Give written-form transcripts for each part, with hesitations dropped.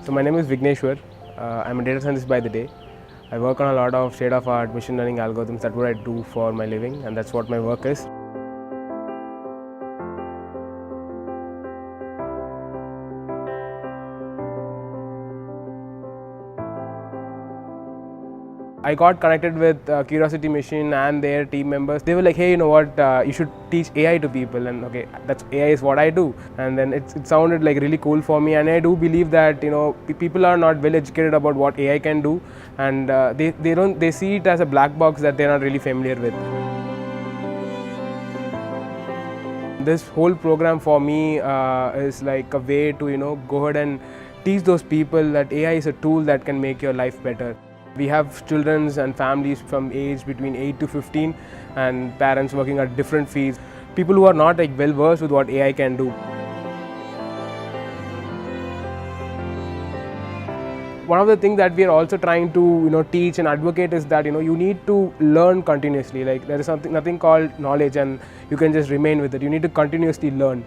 So my name is Vigneshwar. I'm a data scientist by the day. I work on a lot of state-of-art machine learning algorithms. That's what I do for my living, and that's what my work is. I got connected with Curiosity Machine and their team members. They were like, hey, you know what, you should teach AI to people. And okay, that's AI is what I do. And then it sounded like really cool for me. And I do believe that, you know, people are not well educated about what AI can do. And they see it as a black box that they're not really familiar with. This whole program for me is like a way to, you know, go ahead and teach those people that AI is a tool that can make your life better. We have children and families from age between 8 to 15 and parents working at different fields. People who are not like well versed with what AI can do. One of the things that we are also trying to, you know, teach and advocate is that, you know, you need to learn continuously. Like there is nothing called knowledge and you can just remain with it. You need to continuously learn.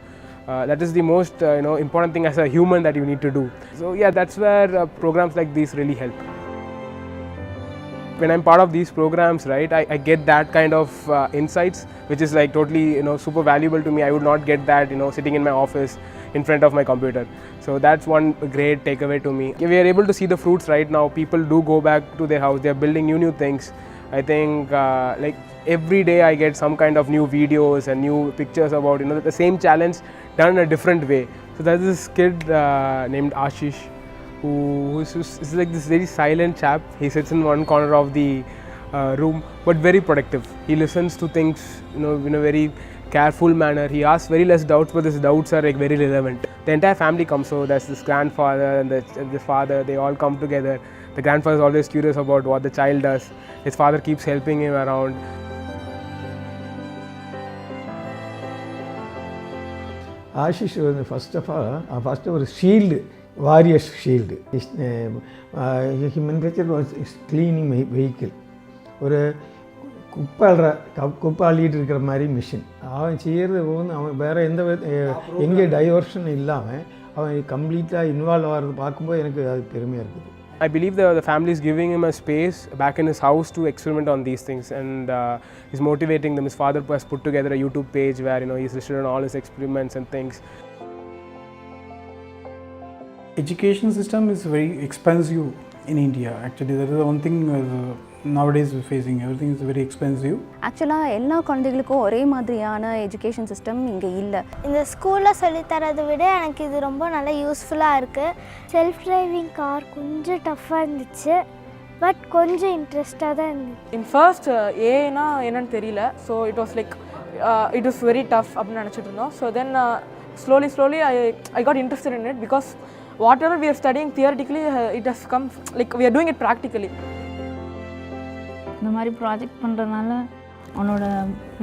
That is the most important thing as a human that you need to do. So yeah, that's where programs like these really help. When I'm part of these programs, right, I get that kind of insights, which is like totally, you know, super valuable to me. I would not get that, you know, sitting in my office in front of my computer. So that's one great takeaway to me. We are able to see the fruits right now. People do go back to their house. They're building new things. I think like every day I get some kind of new videos and new pictures about, you know, the same challenge done in a different way. So there's this kid named Ashish, who is like this very silent chap. He sits in one corner of the room, but very productive. He listens to things, you know, in a very careful manner. He asks very less doubts, but his doubts are like very relevant. The entire family comes, so there's this grandfather and the father. They all come together. The grandfather is always curious about what the child does. His father keeps helping him around. Ashish was first of all shield. Warrior's shield. He manufactured was cleaning vehicle. ஒரு குப்பாளிட்டு இருக்கிற மாதிரி machine. அவன் செய்கிறது அவன் வேறு எங்கே diversion இல்லாமல் அவன் கம்ப்ளீட்டாக இன்வால்வ் ஆகிறது பார்க்கும்போது எனக்கு அது பெருமையாக இருக்குது. I believe the family is giving him a space back in his house to experiment on these things, and he's motivating them. His father has put together a YouTube page where, you know, he's listed on all his experiments and things. Education system is very expensive in India. Actually, that is the one thing nowadays we're facing. Everything is very expensive. Actually, எல்லா குழந்தைகளுக்கும் ஒரே மாதிரியான education system இங்கே இல்லை. இந்த ஸ்கூலில் சொல்லித்தரதை விட எனக்கு இது ரொம்ப நல்லா யூஸ்ஃபுல்லாக இருக்குது. செல்ஃப் டிரைவிங் கார் கொஞ்சம் டஃப்பாக இருந்துச்சு, பட் கொஞ்சம் இன்ட்ரெஸ்டாக தான் இருந்துச்சு. இன் ஃபர்ஸ்ட் ஏன்னா என்னன்னு தெரியல. So it was like it was very tough அப்படின்னு நினச்சிட்டு இருந்தோம். So then slowly I got interested in it because whatever we are studying theoretically, it has come like we are doing it practically. இந்த மாதிரி project பண்ணுறதுனால அவனோட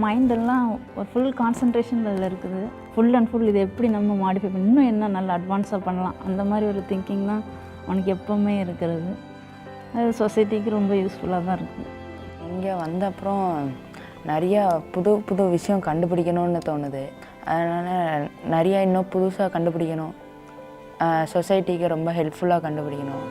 மைண்டெல்லாம் ஒரு full concentration அதில் இருக்குது. ஃபுல் அண்ட் ஃபுல் இதை எப்படி நம்ம மாடிஃபை பண்ணி இன்னும் என்ன நல்லா அட்வான்ஸாக பண்ணலாம், அந்த மாதிரி ஒரு திங்கிங் தான் அவனுக்கு எப்போவுமே இருக்கிறது. அது சொசைட்டிக்கு ரொம்ப யூஸ்ஃபுல்லாக தான் இருக்குது. இங்கே வந்த அப்புறம் நிறையா புது விஷயம் கண்டுபிடிக்கணும்னு தோணுது. அதனால் நிறையா இன்னும் புதுசாக கண்டுபிடிக்கணும், சொசைட்டிக்கு ரொம்ப ஹெல்ப்ஃபுல்லாக கண்டுபிடிக்கணும்.